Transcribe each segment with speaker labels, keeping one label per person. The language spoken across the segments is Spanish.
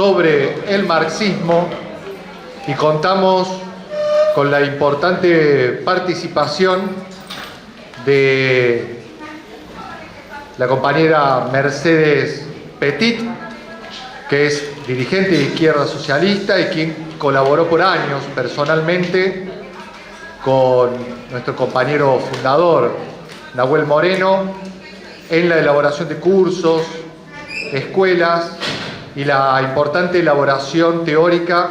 Speaker 1: sobre el marxismo y contamos con la importante participación de la compañera Mercedes Petit, que es dirigente de Izquierda Socialista y quien colaboró por años personalmente con nuestro compañero fundador Nahuel Moreno en la elaboración de cursos, escuelas y la importante elaboración teórica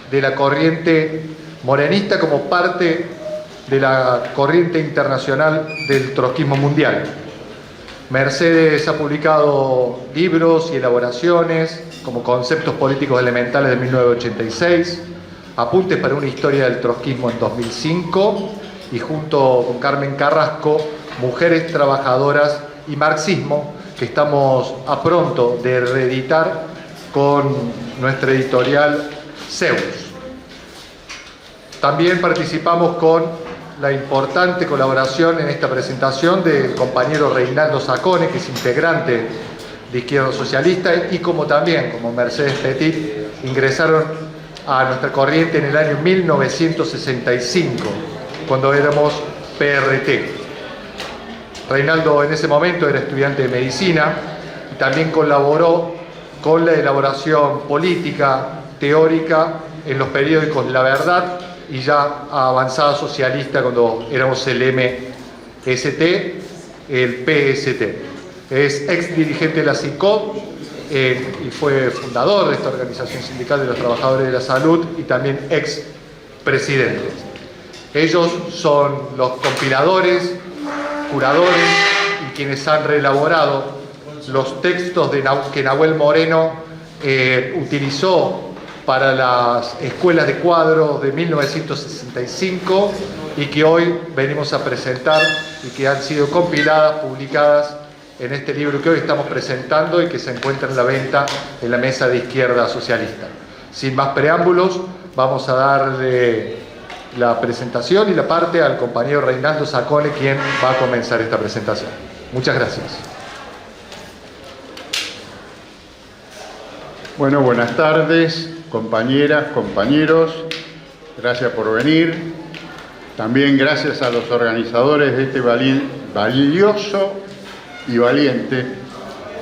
Speaker 1: de la corriente morenista como parte de la corriente internacional del trotskismo mundial. Mercedes ha publicado libros y elaboraciones como Conceptos Políticos Elementales de 1986, Apuntes para una Historia del Trotskismo en 2005 y junto con Carmen Carrasco, Mujeres Trabajadoras y Marxismo, que estamos a pronto de reeditar con nuestra editorial Zeus. También participamos con la importante colaboración en esta presentación del compañero Reinaldo Saccone, que es integrante de Izquierda Socialista, y como también, como Mercedes Petit, ingresaron a nuestra corriente en el año 1965, cuando éramos PRT. Reinaldo en ese momento era estudiante de medicina y también colaboró con la elaboración política, teórica, en los periódicos La Verdad y ya Avanzada Socialista cuando éramos el MST, el PST. Es ex dirigente de la CICOP y fue fundador de esta organización sindical de los trabajadores de la salud y también ex presidente. Ellos son los compiladores, curadores y quienes han reelaborado los textos que Nahuel Moreno utilizó para las escuelas de cuadro de 1965 y que hoy venimos a presentar y que han sido compiladas, publicadas en este libro que hoy estamos presentando y que se encuentra en la venta en la mesa de Izquierda Socialista. Sin más preámbulos, vamos a darle la presentación y la parte al compañero Reinaldo Saccone, quien va a comenzar esta presentación. Muchas gracias.
Speaker 2: Bueno, buenas tardes, compañeras, compañeros. Gracias por venir. También gracias a los organizadores de este valioso y valiente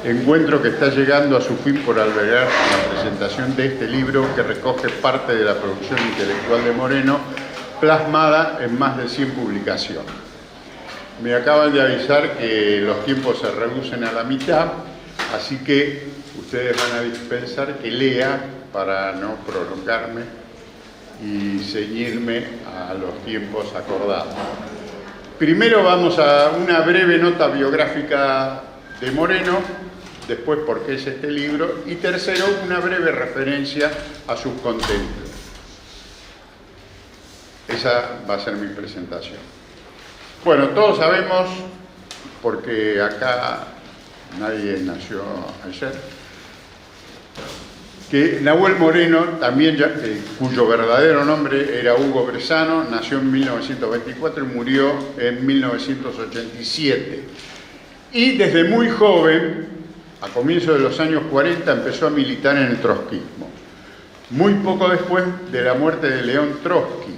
Speaker 2: encuentro que está llegando a su fin por albergar la presentación de este libro que recoge parte de la producción intelectual de Moreno, plasmada en más de 100 publicaciones. Me acaban de avisar que los tiempos se reducen a la mitad, así que ustedes van a dispensar que lea para no prolongarme y ceñirme a los tiempos acordados. Primero vamos a una breve nota biográfica de Moreno, después por qué es este libro, y tercero, una breve referencia a sus contenidos. Esa va a ser mi presentación. Bueno, todos sabemos, porque acá nadie nació ayer, que Nahuel Moreno, también cuyo verdadero nombre era Hugo Bressano, nació en 1924 y murió en 1987. Y desde muy joven, a comienzos de los años 40, empezó a militar en el trotskismo. Muy poco después de la muerte de León Trotsky.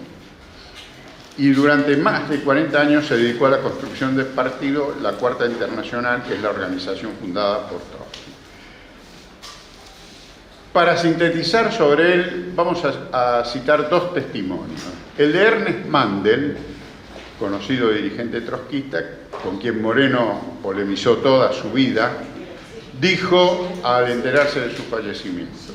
Speaker 2: Y durante más de 40 años se dedicó a la construcción del partido, la Cuarta Internacional, que es la organización fundada por Trotsky. Para sintetizar sobre él, vamos a citar dos testimonios. El de Ernest Mandel, conocido dirigente trotskista, con quien Moreno polemizó toda su vida, dijo al enterarse de su fallecimiento: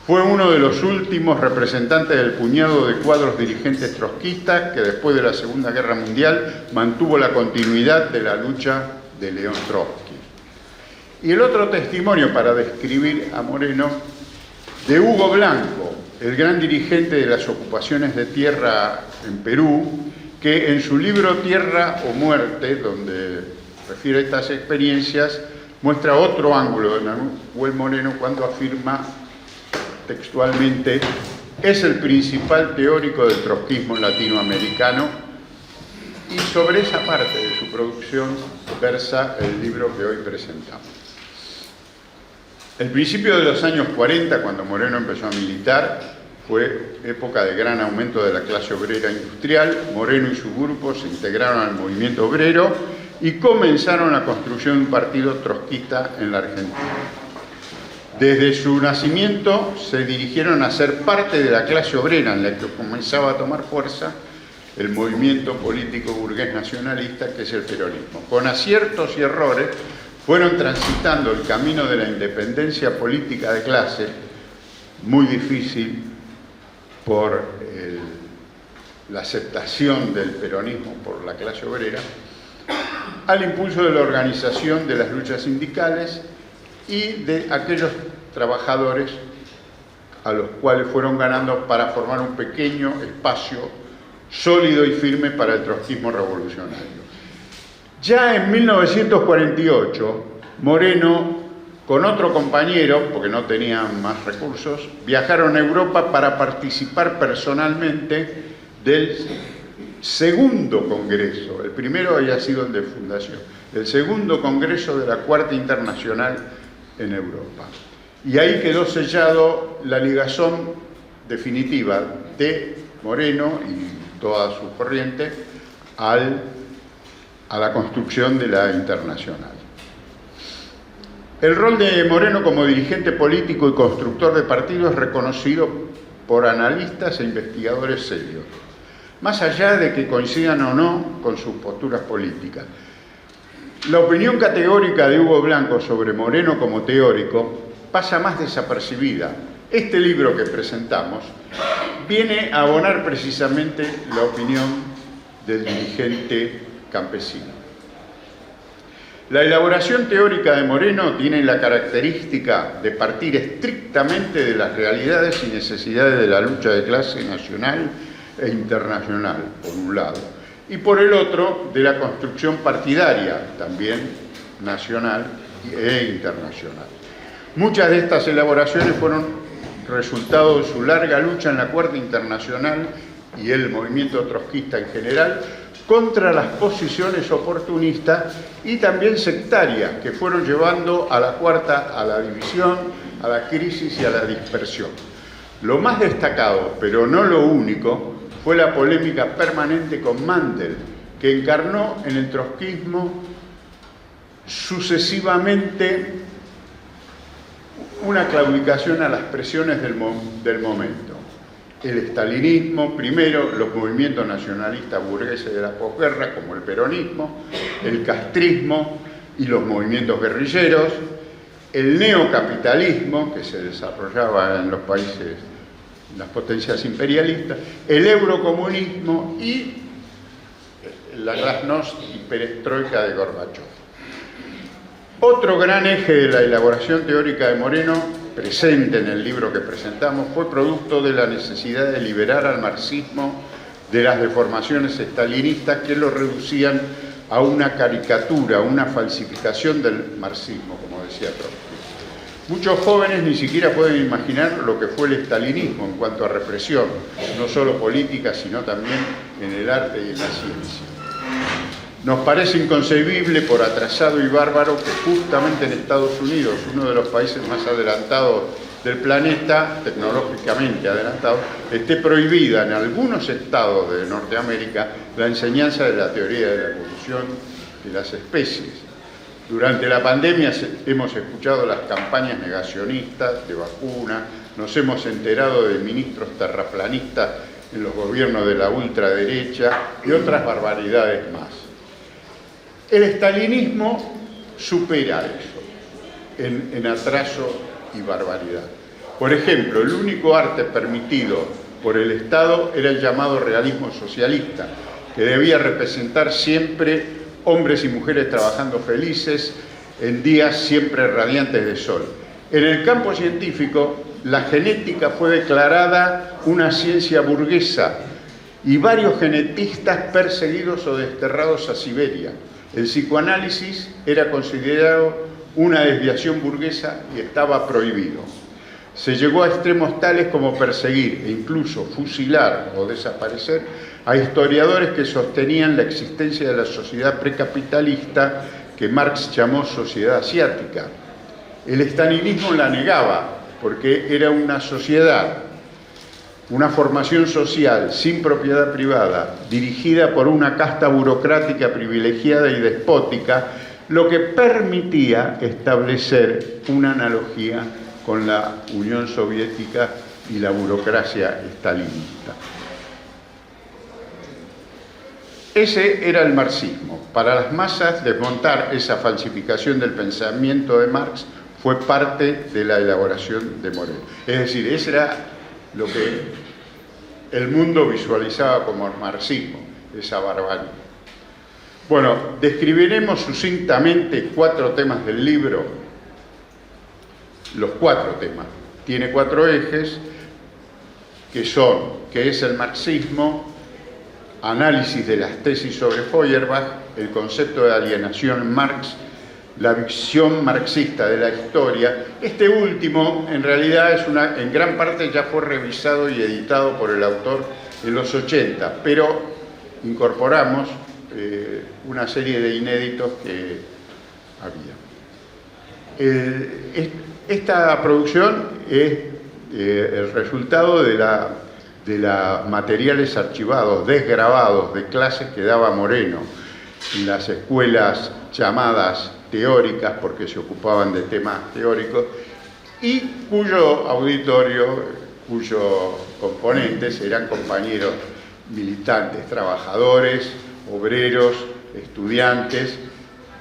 Speaker 2: fue uno de los últimos representantes del puñado de cuadros dirigentes trotskistas que después de la Segunda Guerra Mundial mantuvo la continuidad de la lucha de León Trotsky. Y el otro testimonio para describir a Moreno, de Hugo Blanco, el gran dirigente de las ocupaciones de tierra en Perú, que en su libro Tierra o Muerte, donde refiere a estas experiencias, muestra otro ángulo de Nahuel Moreno cuando afirma textualmente: es el principal teórico del trotskismo latinoamericano, y sobre esa parte de su producción versa el libro que hoy presentamos. El principio de los años 40, cuando Moreno empezó a militar, fue época de gran aumento de la clase obrera industrial. Moreno y su grupo se integraron al movimiento obrero y comenzaron la construcción de un partido trotskista en la Argentina. Desde su nacimiento se dirigieron a ser parte de la clase obrera, en la que comenzaba a tomar fuerza el movimiento político burgués nacionalista, que es el peronismo. Con aciertos y errores fueron transitando el camino de la independencia política de clase, muy difícil por la aceptación del peronismo por la clase obrera, al impulso de la organización de las luchas sindicales y de aquellos trabajadores a los cuales fueron ganando para formar un pequeño espacio sólido y firme para el trotskismo revolucionario. Ya en 1948, Moreno, con otro compañero, porque no tenían más recursos, viajaron a Europa para participar personalmente del segundo congreso. El primero había sido el de fundación, el segundo congreso de la Cuarta Internacional en Europa. Y ahí quedó sellado la ligazón definitiva de Moreno y toda su corriente a la construcción de la Internacional. El rol de Moreno como dirigente político y constructor de partidos es reconocido por analistas e investigadores serios, más allá de que coincidan o no con sus posturas políticas. La opinión categórica de Hugo Blanco sobre Moreno como teórico pasa más desapercibida. Este libro que presentamos viene a abonar precisamente la opinión del dirigente campesino. La elaboración teórica de Moreno tiene la característica de partir estrictamente de las realidades y necesidades de la lucha de clase nacional e internacional, por un lado, y por el otro, de la construcción partidaria, también nacional e internacional. Muchas de estas elaboraciones fueron resultado de su larga lucha en la Cuarta Internacional y el movimiento trotskista en general, contra las posiciones oportunistas y también sectarias que fueron llevando a la Cuarta a la división, a la crisis y a la dispersión. Lo más destacado, pero no lo único, fue la polémica permanente con Mandel, que encarnó en el trotskismo sucesivamente una claudicación a las presiones del momento. El estalinismo, primero los movimientos nacionalistas burgueses de la posguerra, como el peronismo, el castrismo y los movimientos guerrilleros, el neocapitalismo, que se desarrollaba en los países, las potencias imperialistas, el eurocomunismo y la glasnost y perestroika de Gorbachov. Otro gran eje de la elaboración teórica de Moreno, presente en el libro que presentamos, fue producto de la necesidad de liberar al marxismo de las deformaciones estalinistas que lo reducían a una caricatura, una falsificación del marxismo, como decía Trotsky. Muchos jóvenes ni siquiera pueden imaginar lo que fue el estalinismo en cuanto a represión, no solo política, sino también en el arte y en la ciencia. Nos parece inconcebible, por atrasado y bárbaro, que justamente en Estados Unidos, uno de los países más adelantados del planeta, tecnológicamente adelantado, esté prohibida en algunos estados de Norteamérica la enseñanza de la teoría de la evolución de las especies. Durante la pandemia hemos escuchado las campañas negacionistas de vacunas, nos hemos enterado de ministros terraplanistas en los gobiernos de la ultraderecha y otras barbaridades más. El estalinismo supera eso en atraso y barbaridad. Por ejemplo, el único arte permitido por el Estado era el llamado realismo socialista, que debía representar siempre hombres y mujeres trabajando felices en días siempre radiantes de sol. En el campo científico, la genética fue declarada una ciencia burguesa y varios genetistas perseguidos o desterrados a Siberia. El psicoanálisis era considerado una desviación burguesa y estaba prohibido. Se llegó a extremos tales como perseguir e incluso fusilar o desaparecer a historiadores que sostenían la existencia de la sociedad precapitalista que Marx llamó sociedad asiática. El estalinismo la negaba, porque era una sociedad, una formación social sin propiedad privada, dirigida por una casta burocrática privilegiada y despótica, lo que permitía establecer una analogía con la Unión Soviética y la burocracia estalinista. Ese era el marxismo. Para las masas, desmontar esa falsificación del pensamiento de Marx fue parte de la elaboración de Moreno. Es decir, ese era lo que el mundo visualizaba como marxismo, esa barbarie. Bueno, describiremos sucintamente 4 temas del libro, los 4 temas. Tiene 4 ejes, que son, ¿qué es el marxismo?, análisis de las tesis sobre Feuerbach, el concepto de alienación en Marx, la visión marxista de la historia. Este último, en realidad, en gran parte ya fue revisado y editado por el autor en los 80, pero incorporamos una serie de inéditos que había. Esta producción es el resultado de materiales archivados, desgrabados de clases que daba Moreno en las escuelas llamadas teóricas, porque se ocupaban de temas teóricos, y cuyo auditorio, cuyos componentes eran compañeros militantes, trabajadores, obreros, estudiantes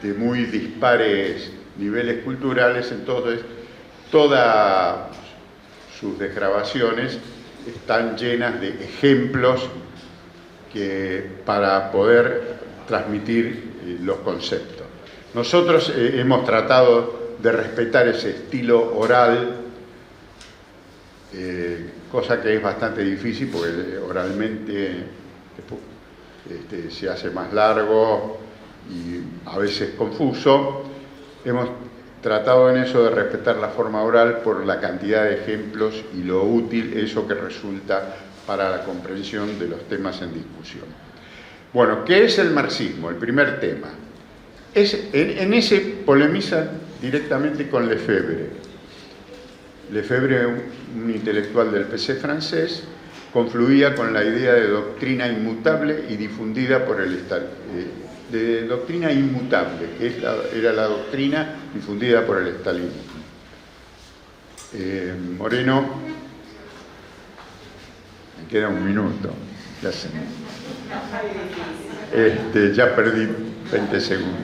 Speaker 2: de muy dispares niveles culturales. Entonces, todas sus desgrabaciones están llenas de ejemplos para poder transmitir los conceptos. Nosotros hemos tratado de respetar ese estilo oral, cosa que es bastante difícil porque oralmente se hace más largo y a veces confuso. Hemos tratado en eso de respetar la forma oral por la cantidad de ejemplos y lo útil eso que resulta para la comprensión de los temas en discusión. Bueno, ¿qué es el marxismo? El primer tema. En ese polemiza directamente con Lefebvre. Lefebvre, un intelectual del PC francés, confluía con la idea de doctrina inmutable y difundida por el Estado. De doctrina inmutable, que era la doctrina difundida por el estalinismo. Moreno, me queda un minuto, ya perdí 20 segundos.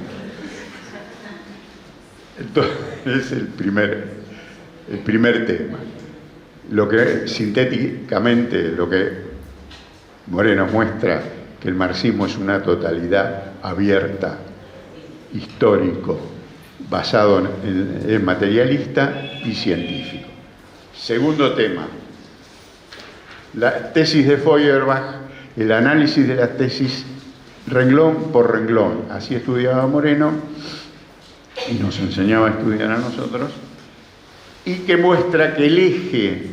Speaker 2: Entonces, es el primer tema. Sintéticamente, lo que Moreno muestra, que el marxismo es una totalidad abierta, histórico, basado en materialista y científico. Segundo tema, la tesis de Feuerbach, el análisis de la tesis renglón por renglón. Así estudiaba Moreno y nos enseñaba a estudiar a nosotros, y que muestra que el eje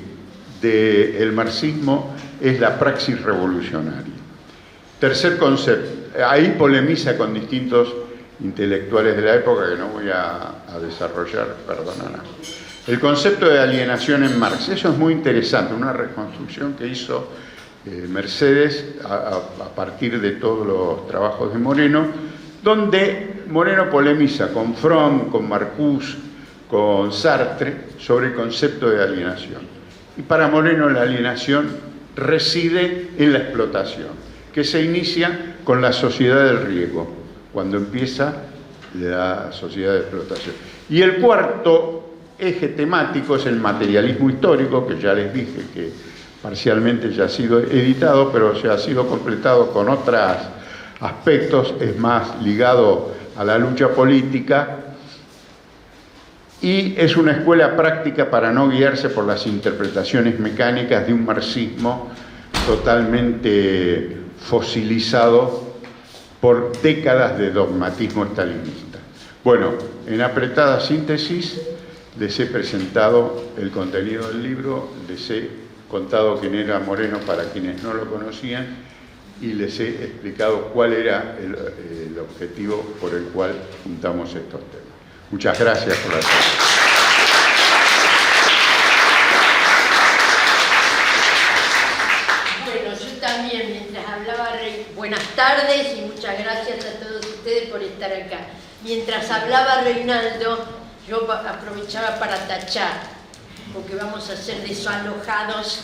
Speaker 2: del marxismo es la praxis revolucionaria. Tercer concepto, ahí polemiza con distintos intelectuales de la época que no voy a desarrollar, perdóname. El concepto de alienación en Marx, eso es muy interesante, una reconstrucción que hizo Mercedes a partir de todos los trabajos de Moreno, donde Moreno polemiza con Fromm, con Marcuse, con Sartre sobre el concepto de alienación. Y para Moreno la alienación reside en la explotación, que se inicia con la sociedad del riesgo, cuando empieza la sociedad de explotación. Y el cuarto eje temático es el materialismo histórico, que ya les dije que parcialmente ya ha sido editado, pero se ha sido completado con otros aspectos, es más ligado a la lucha política, y es una escuela práctica para no guiarse por las interpretaciones mecánicas de un marxismo totalmente fosilizado por décadas de dogmatismo estalinista. Bueno, en apretada síntesis les he presentado el contenido del libro, les he contado quién era Moreno para quienes no lo conocían y les he explicado cuál era el objetivo por el cual juntamos estos temas. Muchas gracias por la atención.
Speaker 3: tardes y muchas gracias a todos ustedes por estar acá. Mientras hablaba Reinaldo, yo aprovechaba para tachar, porque vamos a ser desalojados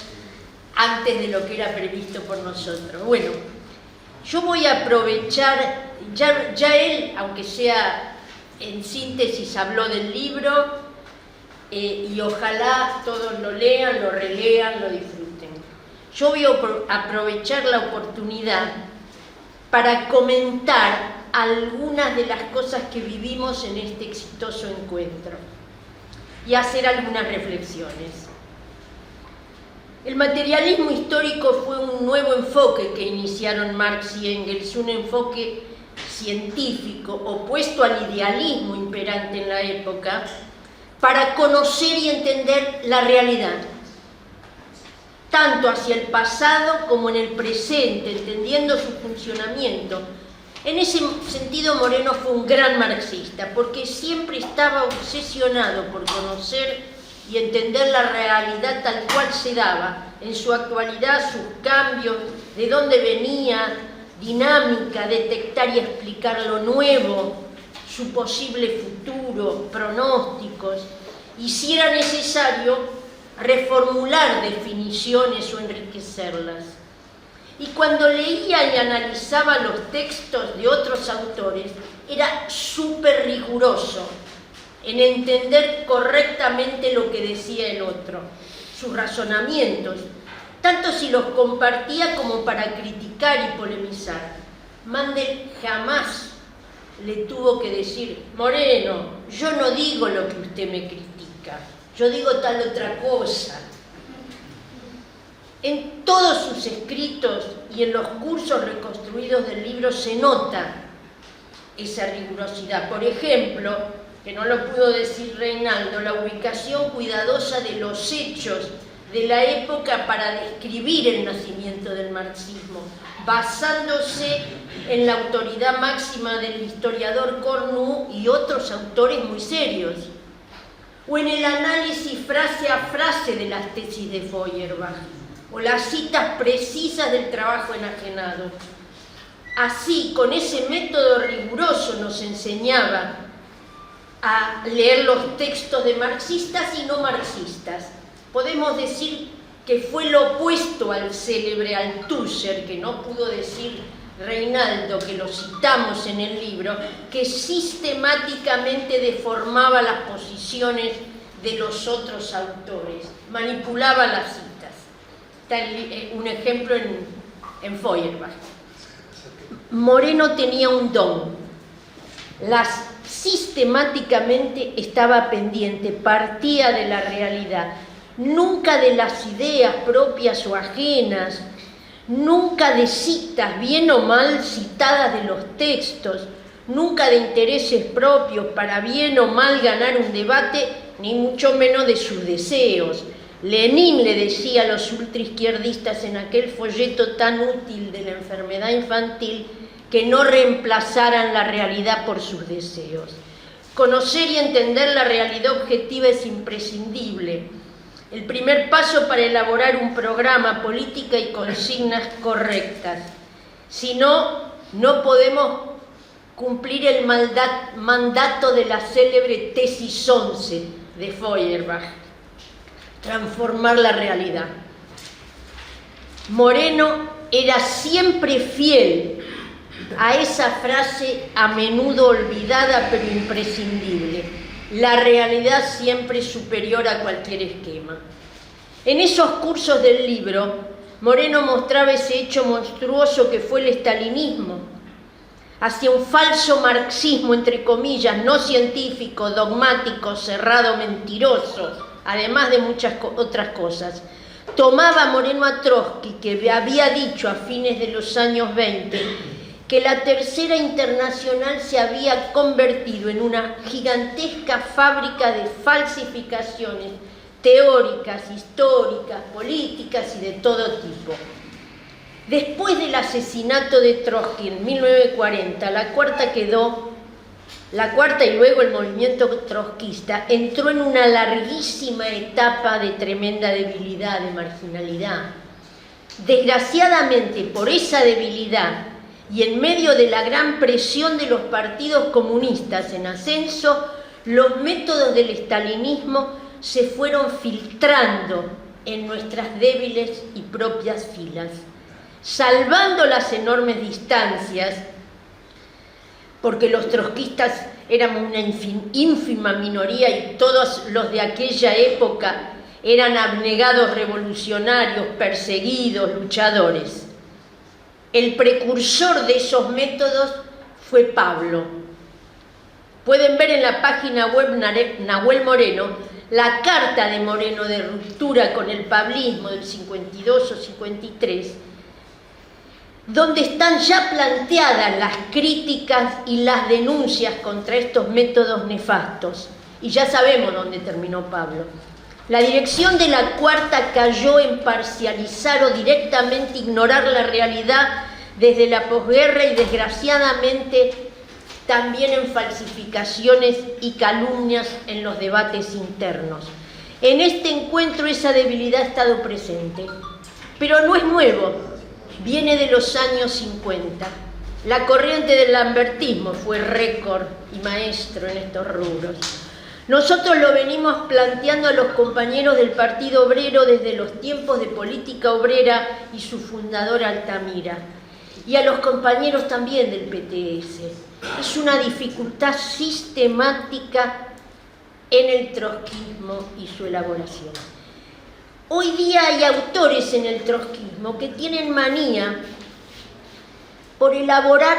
Speaker 3: antes de lo que era previsto por nosotros. Bueno, yo voy a aprovechar, ya él, aunque sea en síntesis, habló del libro, y ojalá todos lo lean, lo relean, lo disfruten. Yo voy a aprovechar la oportunidad para comentar algunas de las cosas que vivimos en este exitoso encuentro y hacer algunas reflexiones. El materialismo histórico fue un nuevo enfoque que iniciaron Marx y Engels, un enfoque científico opuesto al idealismo imperante en la época, para conocer y entender la realidad, tanto hacia el pasado como en el presente, entendiendo su funcionamiento. En ese sentido, Moreno fue un gran marxista, porque siempre estaba obsesionado por conocer y entender la realidad tal cual se daba, en su actualidad, sus cambios, de dónde venía, dinámica, detectar y explicar lo nuevo, su posible futuro, pronósticos, y si era necesario, reformular definiciones o enriquecerlas. Y cuando leía y analizaba los textos de otros autores, era súper riguroso en entender correctamente lo que decía el otro, sus razonamientos, tanto si los compartía como para criticar y polemizar. Mandel jamás le tuvo que decir: Moreno, yo no digo lo que usted me critica, yo digo tal otra cosa. En todos sus escritos y en los cursos reconstruidos del libro se nota esa rigurosidad. Por ejemplo, que no lo pudo decir Reinaldo, la ubicación cuidadosa de los hechos de la época para describir el nacimiento del marxismo, basándose en la autoridad máxima del historiador Cornu y otros autores muy serios, o en el análisis frase a frase de las tesis de Feuerbach, o las citas precisas del trabajo enajenado. Así, con ese método riguroso nos enseñaba a leer los textos de marxistas y no marxistas. Podemos decir que fue lo opuesto al célebre Althusser, que no pudo decir Reinaldo, que lo citamos en el libro, que sistemáticamente deformaba las posiciones de los otros autores, manipulaba las citas. Está un ejemplo en Feuerbach. Moreno tenía un don. Sistemáticamente estaba pendiente, partía de la realidad, nunca de las ideas propias o ajenas, nunca de citas bien o mal citadas de los textos, nunca de intereses propios para bien o mal ganar un debate, ni mucho menos de sus deseos. Lenin le decía a los ultraizquierdistas en aquel folleto tan útil de la enfermedad infantil que no reemplazaran la realidad por sus deseos. Conocer y entender la realidad objetiva es imprescindible. El primer paso para elaborar un programa, política y consignas correctas. Si no, no podemos cumplir el mandato de la célebre tesis 11 de Feuerbach: transformar la realidad. Moreno era siempre fiel a esa frase a menudo olvidada pero imprescindible: la realidad siempre es superior a cualquier esquema. En esos cursos del libro, Moreno mostraba ese hecho monstruoso que fue el estalinismo, hacia un falso marxismo, entre comillas, no científico, dogmático, cerrado, mentiroso, además de muchas otras cosas. Tomaba Moreno a Trotsky, que había dicho a fines de los años 20 que la Tercera Internacional se había convertido en una gigantesca fábrica de falsificaciones teóricas, históricas, políticas y de todo tipo. Después del asesinato de Trotsky en 1940, la cuarta y luego el movimiento trotskista entró en una larguísima etapa de tremenda debilidad, de marginalidad. Desgraciadamente, por esa debilidad, y en medio de la gran presión de los partidos comunistas en ascenso, los métodos del estalinismo se fueron filtrando en nuestras débiles y propias filas, salvando las enormes distancias, porque los trotskistas éramos una ínfima minoría y todos los de aquella época eran abnegados revolucionarios, perseguidos, luchadores. El precursor de esos métodos fue Pablo. Pueden ver en la página web Nahuel Moreno la carta de Moreno de ruptura con el pablismo del 52 o 53, donde están ya planteadas las críticas y las denuncias contra estos métodos nefastos. Y ya sabemos dónde terminó Pablo. La dirección de la Cuarta cayó en parcializar o directamente ignorar la realidad desde la posguerra y desgraciadamente también en falsificaciones y calumnias en los debates internos. En este encuentro esa debilidad ha estado presente, pero no es nuevo, viene de los años 50. La corriente del lambertismo fue récord y maestro en estos rubros. Nosotros lo venimos planteando a los compañeros del Partido Obrero desde los tiempos de Política Obrera y su fundador Altamira, y a los compañeros también del PTS. Es una dificultad sistemática en el trotskismo y su elaboración. Hoy día hay autores en el trotskismo que tienen manía por elaborar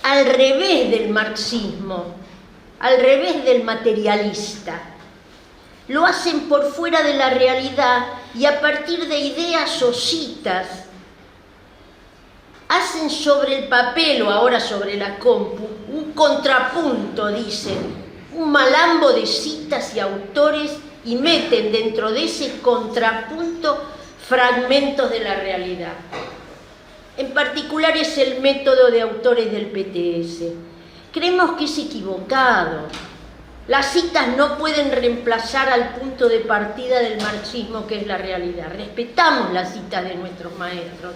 Speaker 3: al revés del marxismo, al revés del materialista. Lo hacen por fuera de la realidad y a partir de ideas o citas hacen sobre el papel o ahora sobre la compu un contrapunto, dicen, un malambo de citas y autores y meten dentro de ese contrapunto fragmentos de la realidad. En particular es el método de autores del PTS. Creemos que es equivocado. Las citas no pueden reemplazar al punto de partida del marxismo, que es la realidad. Respetamos las citas de nuestros maestros,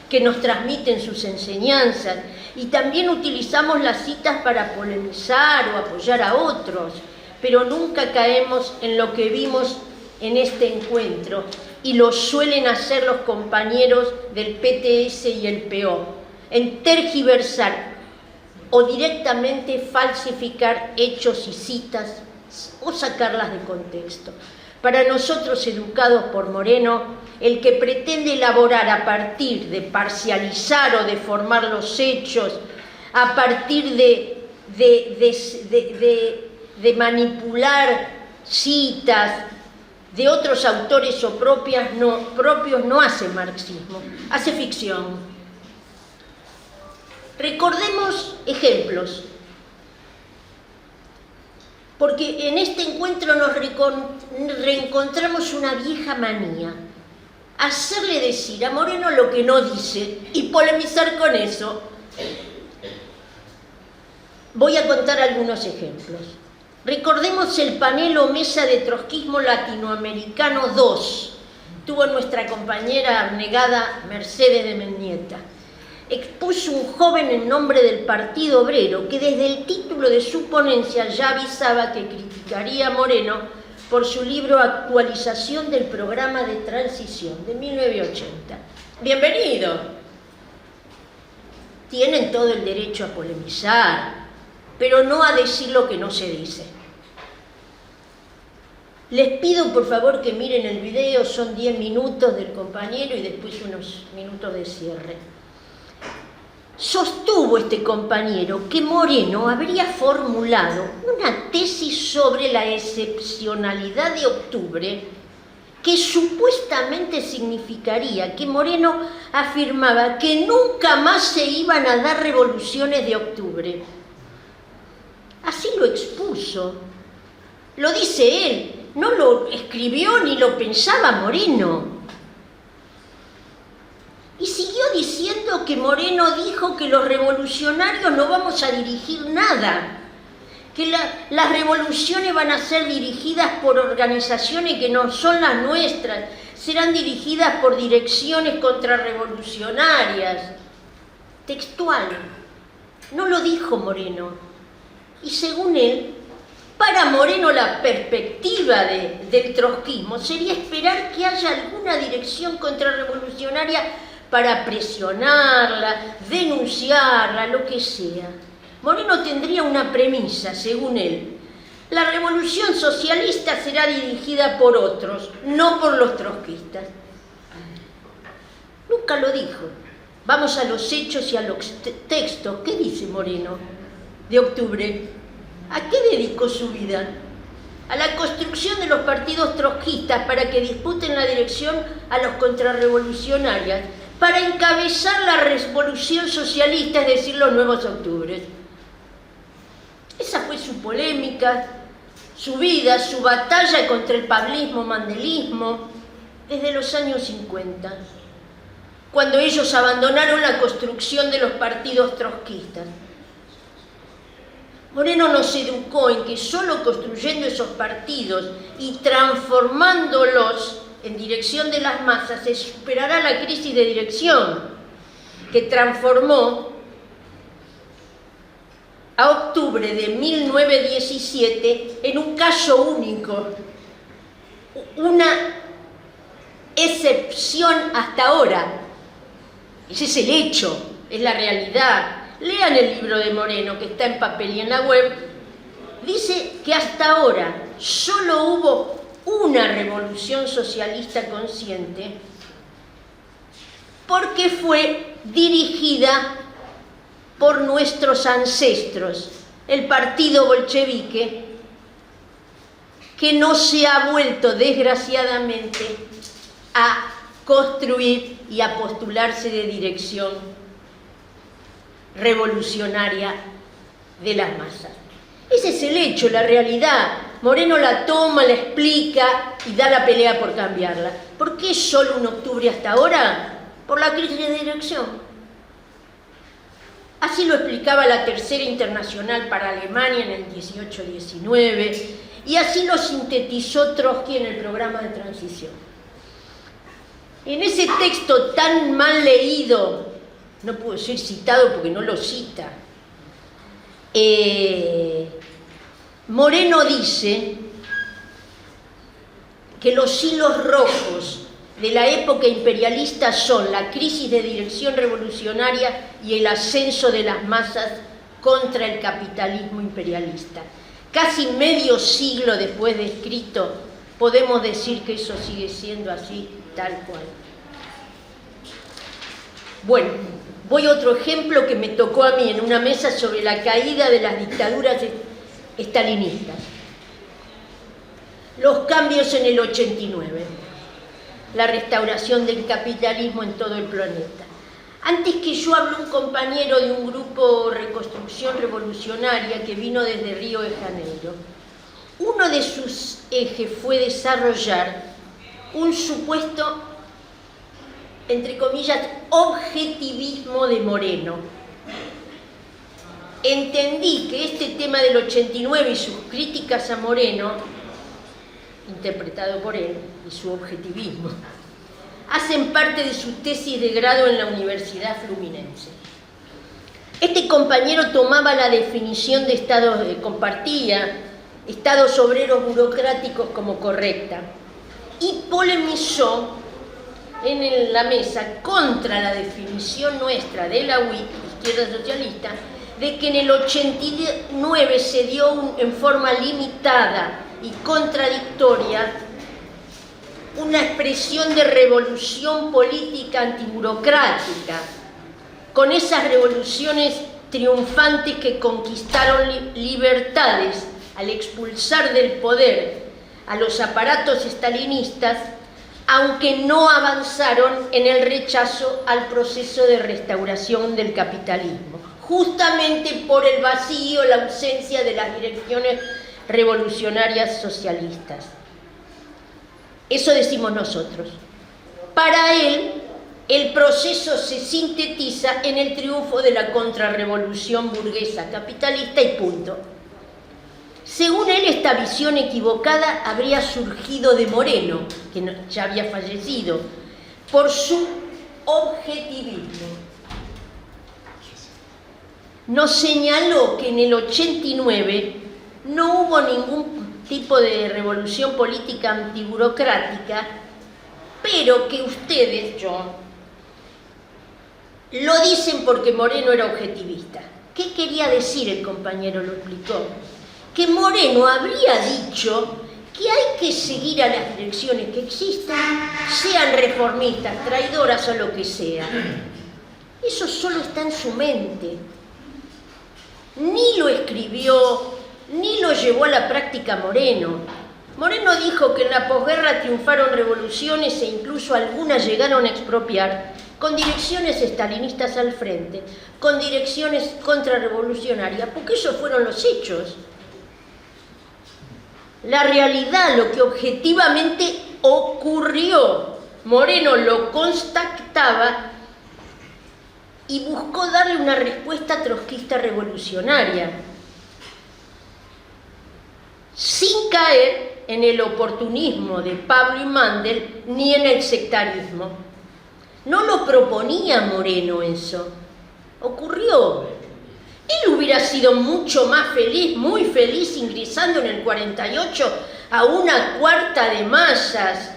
Speaker 3: que nos transmiten sus enseñanzas, y también utilizamos las citas para polemizar o apoyar a otros, pero nunca caemos en lo que vimos en este encuentro, y lo suelen hacer los compañeros del PTS y el PO, en tergiversar o directamente falsificar hechos y citas o sacarlas de contexto. Para nosotros, educados por Moreno, el que pretende elaborar a partir de parcializar o deformar los hechos, a partir de manipular citas de otros autores o propios no hace marxismo, hace ficción. Recordemos ejemplos, porque en este encuentro nos reencontramos una vieja manía: hacerle decir a Moreno lo que no dice y polemizar con eso. Voy a contar algunos ejemplos. Recordemos el panel o mesa de trotskismo latinoamericano 2. Tuvo nuestra compañera abnegada Mercedes de Mendieta. Expuso un joven en nombre del Partido Obrero que desde el título de su ponencia ya avisaba que criticaría a Moreno por su libro Actualización del Programa de Transición de 1980. Bienvenido. Tienen todo el derecho a polemizar, pero no a decir lo que no se dice. Les pido por favor que miren el video, son 10 minutos del compañero y después unos minutos de cierre. Sostuvo este compañero que Moreno habría formulado una tesis sobre la excepcionalidad de octubre que supuestamente significaría que Moreno afirmaba que nunca más se iban a dar revoluciones de octubre. Así lo expuso. Lo dice él, no lo escribió ni lo pensaba Moreno. Y siguió diciendo que Moreno dijo que los revolucionarios no vamos a dirigir nada, que las revoluciones van a ser dirigidas por organizaciones que no son las nuestras, serán dirigidas por direcciones contrarrevolucionarias. textual, no lo dijo Moreno. Y según él, para Moreno la perspectiva del trotskismo sería esperar que haya alguna dirección contrarrevolucionaria para presionarla, denunciarla, lo que sea. Moreno tendría una premisa, según él: la revolución socialista será dirigida por otros, no por los trotskistas. Nunca lo dijo. Vamos a los hechos y a los textos. ¿Qué dice Moreno de octubre? ¿A qué dedicó su vida? A la construcción de los partidos trotskistas para que disputen la dirección a los contrarrevolucionarios, para encabezar la revolución socialista, es decir, los nuevos octubres. Esa fue su polémica, su vida, su batalla contra el pablismo, mandelismo, desde los años 50, cuando ellos abandonaron la construcción de los partidos trotskistas. Moreno nos educó en que solo construyendo esos partidos y transformándolos en dirección de las masas se superará la crisis de dirección que transformó a octubre de 1917 en un caso único, una excepción hasta ahora. Ese es el hecho, es la realidad. Lean el libro de Moreno, que está en papel y en la web. Dice que hasta ahora solo hubo una revolución socialista consciente porque fue dirigida por nuestros ancestros, el partido bolchevique, que no se ha vuelto, desgraciadamente, a construir y a postularse de dirección revolucionaria de las masas. Ese es el hecho, la realidad. Moreno la toma, la explica y da la pelea por cambiarla. ¿Por qué solo un octubre hasta ahora? Por la crisis de dirección. Así lo explicaba la Tercera Internacional para Alemania en el 18-19 y así lo sintetizó Trotsky en el programa de transición. En ese texto tan mal leído, no puedo ser citado porque no lo cita, Moreno dice que los hilos rojos de la época imperialista son la crisis de dirección revolucionaria y el ascenso de las masas contra el capitalismo imperialista. Casi medio siglo después de escrito, podemos decir que eso sigue siendo así, tal cual. Bueno, voy a otro ejemplo que me tocó a mí en una mesa sobre la caída de las dictaduras estalinistas. Los cambios en el 89. La restauración del capitalismo en todo el planeta. Antes que yo habló un compañero de un grupo Reconstrucción Revolucionaria que vino desde Río de Janeiro. Uno de sus ejes fue desarrollar un supuesto, entre comillas, objetivismo de Moreno. Entendí que este tema del 89 y sus críticas a Moreno, interpretado por él, y su objetivismo, hacen parte de su tesis de grado en la Universidad Fluminense. Este compañero tomaba la definición de estados, compartía estados obreros burocráticos como correcta y polemizó en la mesa contra la definición nuestra de la UIC, Izquierda Socialista, de que en el 89 se dio en forma limitada y contradictoria una expresión de revolución política antiburocrática, con esas revoluciones triunfantes que conquistaron libertades al expulsar del poder a los aparatos estalinistas, aunque no avanzaron en el rechazo al proceso de restauración del capitalismo, justamente por el vacío, la ausencia de las direcciones revolucionarias socialistas. Eso decimos nosotros. Para él, el proceso se sintetiza en el triunfo de la contrarrevolución burguesa capitalista y punto. Según él, esta visión equivocada habría surgido de Moreno, que ya había fallecido, por su objetivismo. nos señaló que en el 89 no hubo ningún tipo de revolución política antiburocrática, pero que ustedes, lo dicen porque Moreno era objetivista. ¿Qué quería decir? El compañero lo explicó. Que Moreno habría dicho que hay que seguir a las direcciones que existan, sean reformistas, traidoras o lo que sea. Eso solo está en su mente. Ni lo escribió, ni lo llevó a la práctica Moreno. Moreno dijo que en la posguerra triunfaron revoluciones e incluso algunas llegaron a expropiar, con direcciones estalinistas al frente, con direcciones contrarrevolucionarias, porque esos fueron los hechos. La realidad, lo que objetivamente ocurrió. Moreno lo constataba y buscó darle una respuesta trotskista revolucionaria, sin caer en el oportunismo de Pablo y Mandel ni en el sectarismo. No lo proponía Moreno eso, ocurrió. Él hubiera sido mucho más feliz, muy feliz, ingresando en el 48 a una cuarta de masas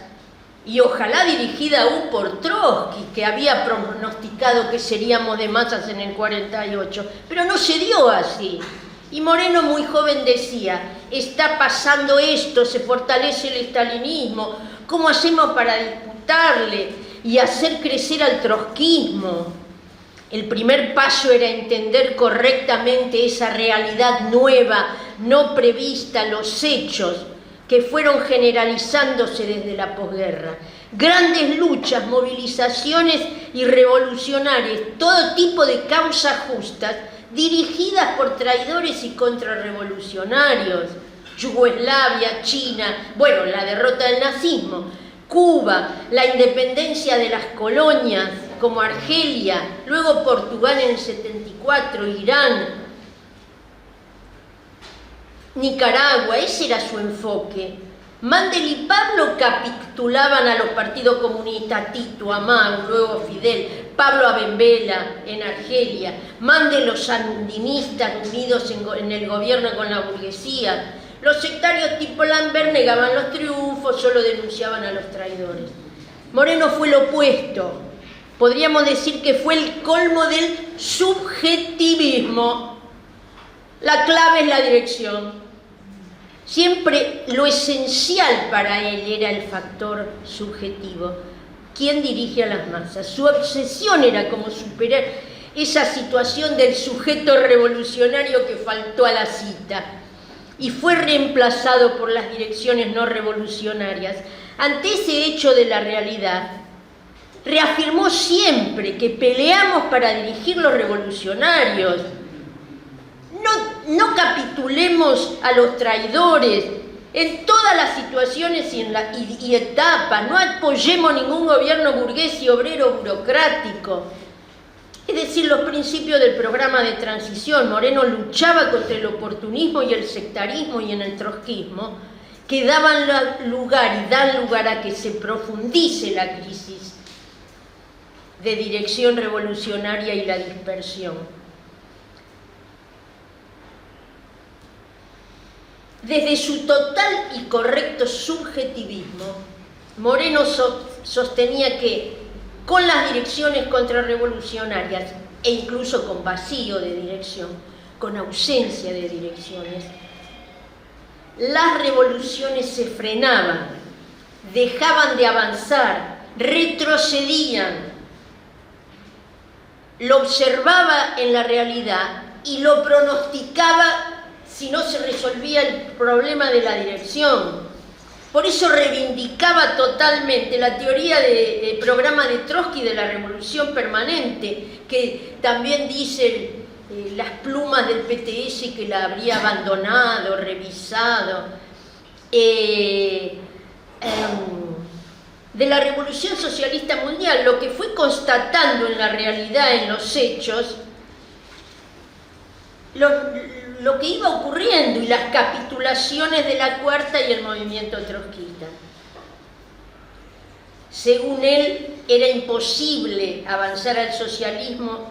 Speaker 3: y ojalá dirigida aún por Trotsky, que había pronosticado que seríamos de masas en el 48, pero no se dio así. Y Moreno, muy joven, decía: está pasando esto, se fortalece el estalinismo, ¿cómo hacemos para disputarle y hacer crecer al trotskismo? El primer paso era entender correctamente esa realidad nueva, no prevista, los hechos que fueron generalizándose desde la posguerra. Grandes luchas, movilizaciones y revolucionarias, todo tipo de causas justas, dirigidas por traidores y contrarrevolucionarios. Yugoslavia, China, bueno, la derrota del nazismo, Cuba, la independencia de las colonias, como Argelia, luego Portugal en el 74, Irán, Nicaragua, ese era su enfoque. Mandel y Pablo capitulaban a los partidos comunistas, Tito, Amán, luego Fidel, Pablo a Benbela en Argelia, Mandel los sandinistas unidos en el gobierno con la burguesía. Los sectarios tipo Lambert negaban los triunfos, solo denunciaban a los traidores. Moreno fue lo opuesto. Podríamos decir que fue el colmo del subjetivismo. La clave es la dirección. Siempre lo esencial para él era el factor subjetivo. ¿Quién dirige a las masas? Su obsesión era como superar esa situación del sujeto revolucionario que faltó a la cita y fue reemplazado por las direcciones no revolucionarias. Ante ese hecho de la realidad, reafirmó siempre que peleamos para dirigir los revolucionarios. No capitulemos a los traidores en todas las situaciones y etapas. No apoyemos ningún gobierno burgués y obrero burocrático. Es decir, los principios del programa de transición. Moreno luchaba contra el oportunismo y el sectarismo y en el trotskismo, que daban lugar y dan lugar a que se profundice la crisis de dirección revolucionaria y la dispersión. Desde su total y correcto subjetivismo, Moreno sostenía que con las direcciones contrarrevolucionarias e incluso con vacío de dirección, con ausencia de direcciones, las revoluciones se frenaban, dejaban de avanzar, retrocedían. Lo observaba en la realidad y lo pronosticaba si no se resolvía el problema de la dirección. Por eso reivindicaba totalmente la teoría de programa de Trotsky de la revolución permanente, que también dicen las plumas del PTS que la habría abandonado, revisado. De la revolución socialista mundial, lo que fue constatando en la realidad, en los hechos, lo que iba ocurriendo y las capitulaciones de la cuarta y el movimiento trotskista. Según él, era imposible avanzar al socialismo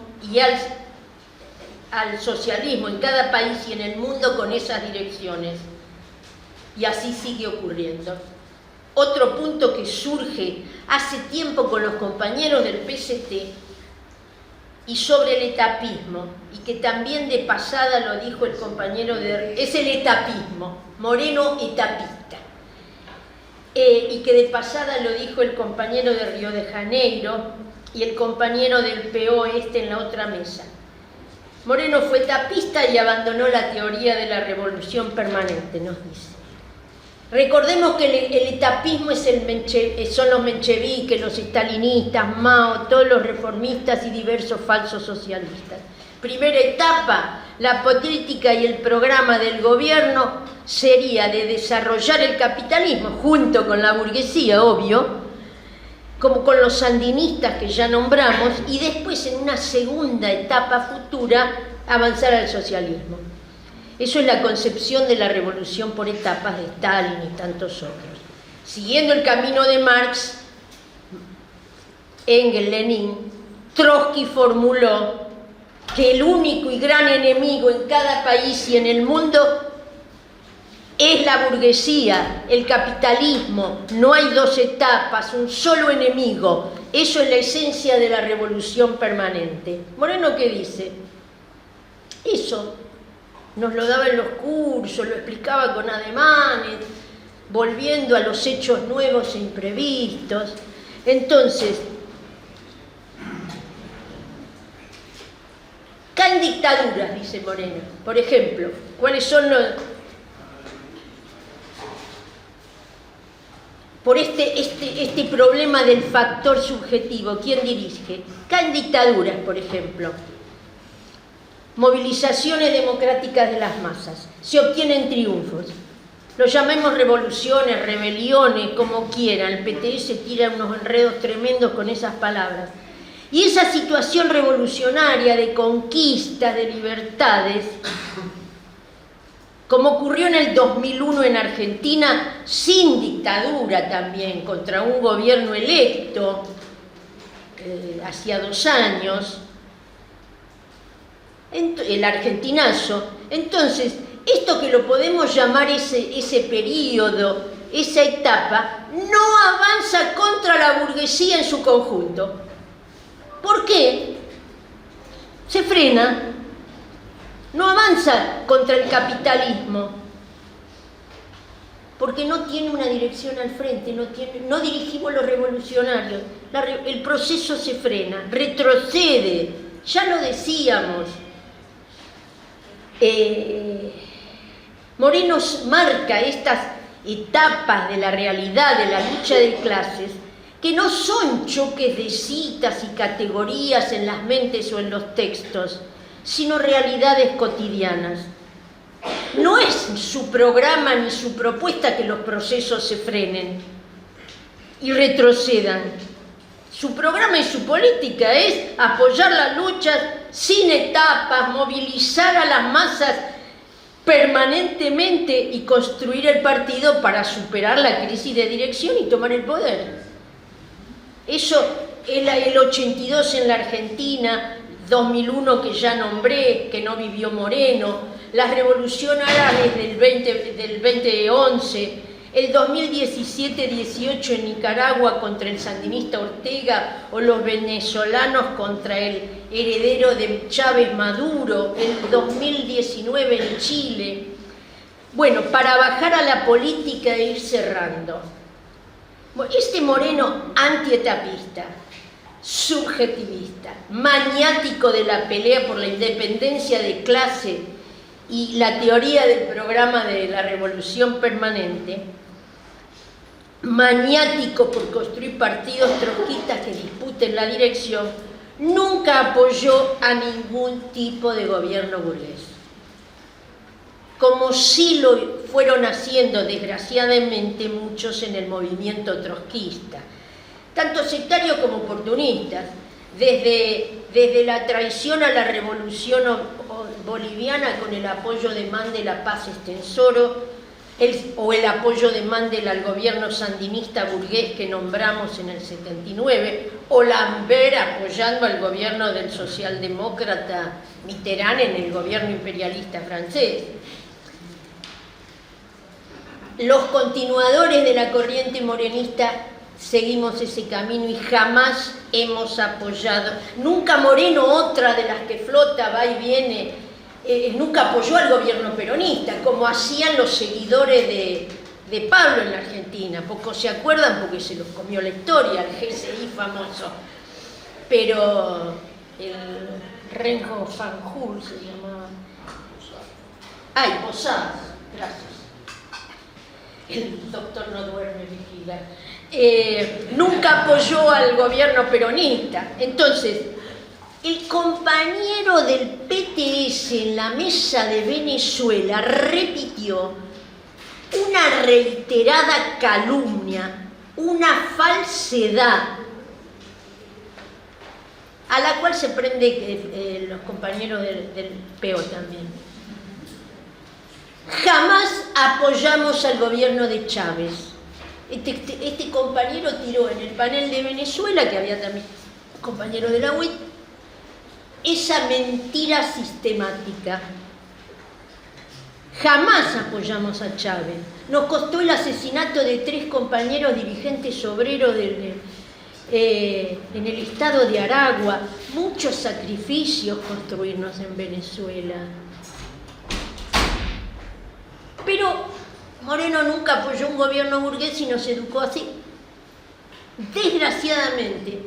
Speaker 3: al socialismo en cada país y en el mundo con esas direcciones. Y así sigue ocurriendo. Otro punto que surge hace tiempo con los compañeros del PCT y sobre el etapismo, y que también de pasada lo dijo el compañero es el etapismo, Moreno etapista, y que de pasada lo dijo el compañero de Río de Janeiro y el compañero del PO en la otra mesa. Moreno fue etapista y abandonó la teoría de la revolución permanente, nos dice. Recordemos que el etapismo son los mencheviques, los estalinistas, Mao, todos los reformistas y diversos falsos socialistas. Primera etapa, la política y el programa del gobierno sería de desarrollar el capitalismo junto con la burguesía, obvio, como con los sandinistas que ya nombramos, y después en una segunda etapa futura avanzar al socialismo. Eso es la concepción de la revolución por etapas de Stalin y tantos otros. Siguiendo el camino de Marx, Engels, Lenin, Trotsky formuló que el único y gran enemigo en cada país y en el mundo es la burguesía, el capitalismo. No hay dos etapas, un solo enemigo. Eso es la esencia de la revolución permanente. Moreno, ¿qué dice? Eso nos lo daba en los cursos, lo explicaba con ademanes, volviendo a los hechos nuevos e imprevistos. Entonces, caen dictaduras, dice Moreno. Por ejemplo, ¿cuáles son los...? Por este problema del factor subjetivo, ¿quién dirige? Caen dictaduras, por ejemplo. Movilizaciones democráticas de las masas. Se obtienen triunfos. Lo llamemos revoluciones, rebeliones, como quieran. El PTS tira unos enredos tremendos con esas palabras. Y esa situación revolucionaria de conquistas, de libertades, como ocurrió en el 2001 en Argentina, sin dictadura también, contra un gobierno electo, hacía 2 años, el argentinazo. Entonces, esto que lo podemos llamar ese periodo, esa etapa, no avanza contra la burguesía en su conjunto. ¿Por qué? Se frena. No avanza contra el capitalismo, porque no tiene una dirección al frente, no dirigimos los revolucionarios, el proceso se frena, retrocede, ya lo decíamos. Moreno marca estas etapas de la realidad de la lucha de clases, que no son choques de citas y categorías en las mentes o en los textos, sino realidades cotidianas. No es su programa ni su propuesta que los procesos se frenen y retrocedan. Su programa y su política es apoyar las luchas sin etapas, movilizar a las masas permanentemente y construir el partido para superar la crisis de dirección y tomar el poder. Eso es el 82 en la Argentina, 2001 que ya nombré, que no vivió Moreno, la revolución árabe del 2011, el 2017-18 en Nicaragua contra el sandinista Ortega o los venezolanos contra el heredero de Chávez Maduro, el 2019 en Chile. Bueno, para bajar a la política e ir cerrando. Este Moreno antietapista, subjetivista, maniático de la pelea por la independencia de clase y la teoría del programa de la revolución permanente, maniático por construir partidos trotskistas que disputen la dirección, nunca apoyó a ningún tipo de gobierno burgués, como sí lo fueron haciendo desgraciadamente muchos en el movimiento trotskista, tanto sectarios como oportunistas, desde la traición a la revolución boliviana con el apoyo de Mandela Paz Estensoro, o el apoyo de Mandel al gobierno sandinista burgués que nombramos en el 79, o Lambert apoyando al gobierno del socialdemócrata Mitterrand en el gobierno imperialista francés. Los continuadores de la corriente morenista seguimos ese camino y jamás hemos apoyado. Nunca Moreno, otra de las que flota, va y viene, nunca apoyó al gobierno peronista, como hacían los seguidores de Pablo en la Argentina. Pocos se acuerdan porque se los comió la historia, el GSI famoso. Pero el Rengo Fanjul se llamaba. Ay, Posadas, gracias. El doctor no duerme, vigila. Nunca apoyó al gobierno peronista. Entonces, el compañero del PTS en la mesa de Venezuela repitió una reiterada calumnia, una falsedad, a la cual se prende los compañeros del PO también. Jamás apoyamos al gobierno de Chávez. Este compañero tiró en el panel de Venezuela, que había también compañeros de la UIT, esa mentira sistemática. Jamás apoyamos a Chávez. Nos costó el asesinato de 3 compañeros dirigentes obreros en el estado de Aragua. Muchos sacrificios construirnos en Venezuela. Pero Moreno nunca apoyó un gobierno burgués y nos educó así. Desgraciadamente,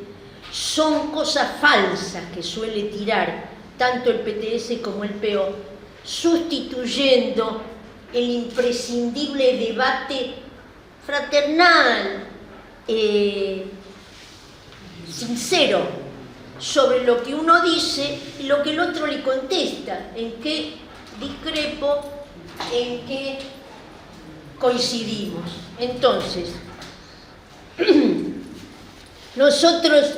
Speaker 3: son cosas falsas que suele tirar tanto el PTS como el PO, sustituyendo el imprescindible debate fraternal, sincero, sobre lo que uno dice y lo que el otro le contesta, en qué discrepo, en qué coincidimos. Entonces, nosotros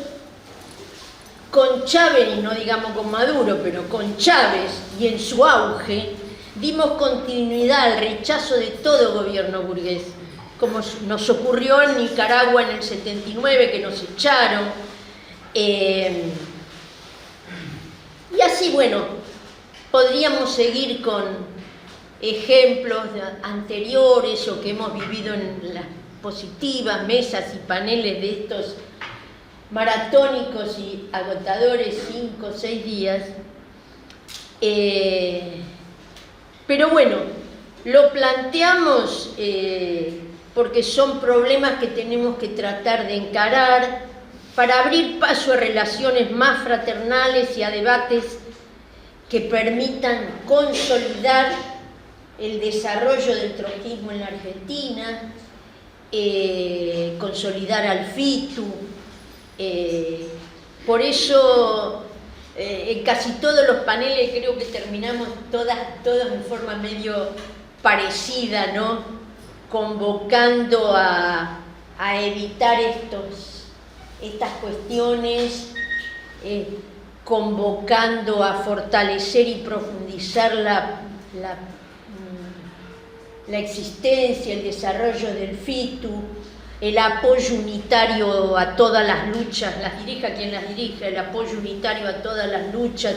Speaker 3: con Chávez, y no digamos con Maduro, pero con Chávez y en su auge, dimos continuidad al rechazo de todo gobierno burgués, como nos ocurrió en Nicaragua en el 79, que nos echaron. Y así, bueno, podríamos seguir con ejemplos anteriores o que hemos vivido en las positivas mesas y paneles de estos maratónicos y agotadores 5 o 6 días. Pero bueno, lo planteamos porque son problemas que tenemos que tratar de encarar para abrir paso a relaciones más fraternales y a debates que permitan consolidar el desarrollo del trotskismo en la Argentina, consolidar al FITU. Por eso en casi todos los paneles creo que terminamos todas en forma medio parecida, ¿no? Convocando a evitar estas cuestiones, convocando a fortalecer y profundizar la existencia, el desarrollo del FITU, el apoyo unitario a todas las luchas, las dirija quien las dirija, el apoyo unitario a todas las luchas,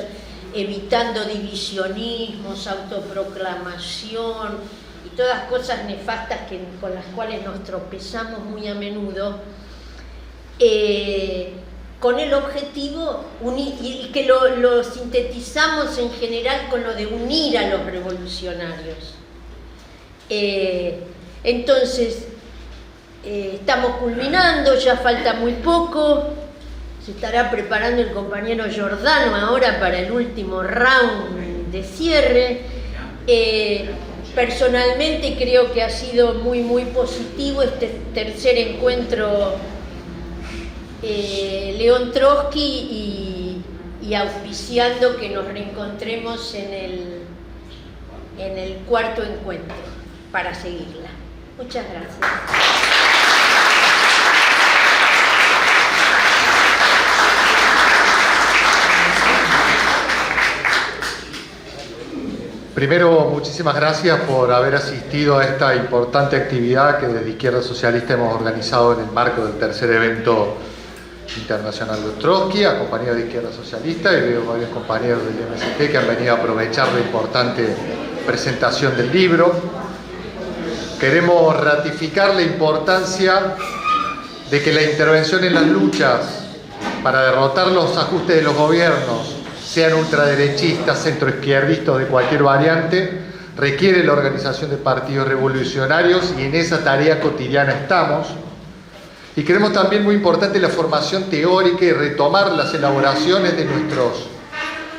Speaker 3: evitando divisionismos, autoproclamación y todas cosas nefastas con las cuales nos tropezamos muy a menudo, con el objetivo, y que lo sintetizamos en general con lo de unir a los revolucionarios. Entonces, estamos culminando, ya falta muy poco, se estará preparando el compañero Giordano ahora para el último round de cierre. Personalmente creo que ha sido muy positivo este tercer encuentro León Trotsky y auspiciando que nos reencontremos en el cuarto encuentro para seguirla. Muchas gracias.
Speaker 1: Primero, muchísimas gracias por haber asistido a esta importante actividad que desde Izquierda Socialista hemos organizado en el marco del tercer evento internacional de Trotsky, acompañado de Izquierda Socialista, y veo varios compañeros del MST que han venido a aprovechar la importante presentación del libro. Queremos ratificar la importancia de que la intervención en las luchas para derrotar los ajustes de los gobiernos, sean ultraderechistas, centroizquierdistas o de cualquier variante, requiere la organización de partidos revolucionarios, y en esa tarea cotidiana estamos. Y creemos también muy importante la formación teórica y retomar las elaboraciones de nuestros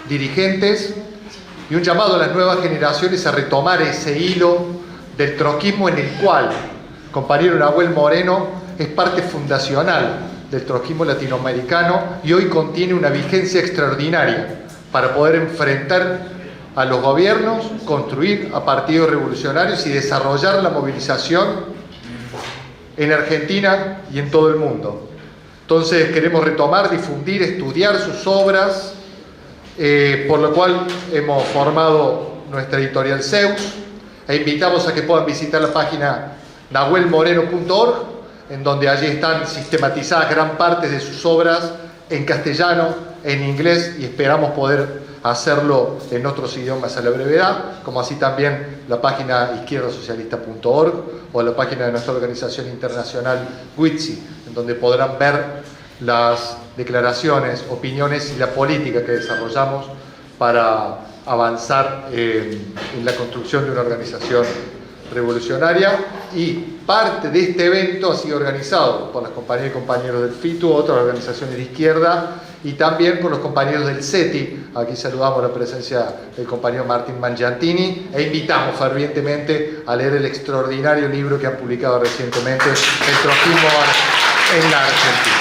Speaker 1: dirigentes, y un llamado a las nuevas generaciones a retomar ese hilo del trotskismo en el cual el compañero Nahuel Moreno es parte fundacional del trotskismo latinoamericano y hoy contiene una vigencia extraordinaria para poder enfrentar a los gobiernos, construir a partidos revolucionarios y desarrollar la movilización en Argentina y en todo el mundo. Entonces queremos retomar, difundir, estudiar sus obras, por lo cual hemos formado nuestra editorial Zeus, e invitamos a que puedan visitar la página nahuelmoreno.org, en donde allí están sistematizadas gran parte de sus obras en castellano, en inglés, y esperamos poder hacerlo en otros idiomas a la brevedad, como así también la página izquierdasocialista.org o la página de nuestra organización internacional WITSI, en donde podrán ver las declaraciones, opiniones y la política que desarrollamos para avanzar en la construcción de una organización revolucionaria. Y parte de este evento ha sido organizado por las compañeras y compañeros del FITU, otras organizaciones de izquierda, y también por los compañeros del CETI. Aquí saludamos la presencia del compañero Martín Mangiantini e invitamos fervientemente a leer el extraordinario libro que han publicado recientemente, El trotskismo en la Argentina.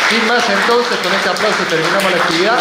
Speaker 1: Sin más, entonces, con este aplauso terminamos la actividad.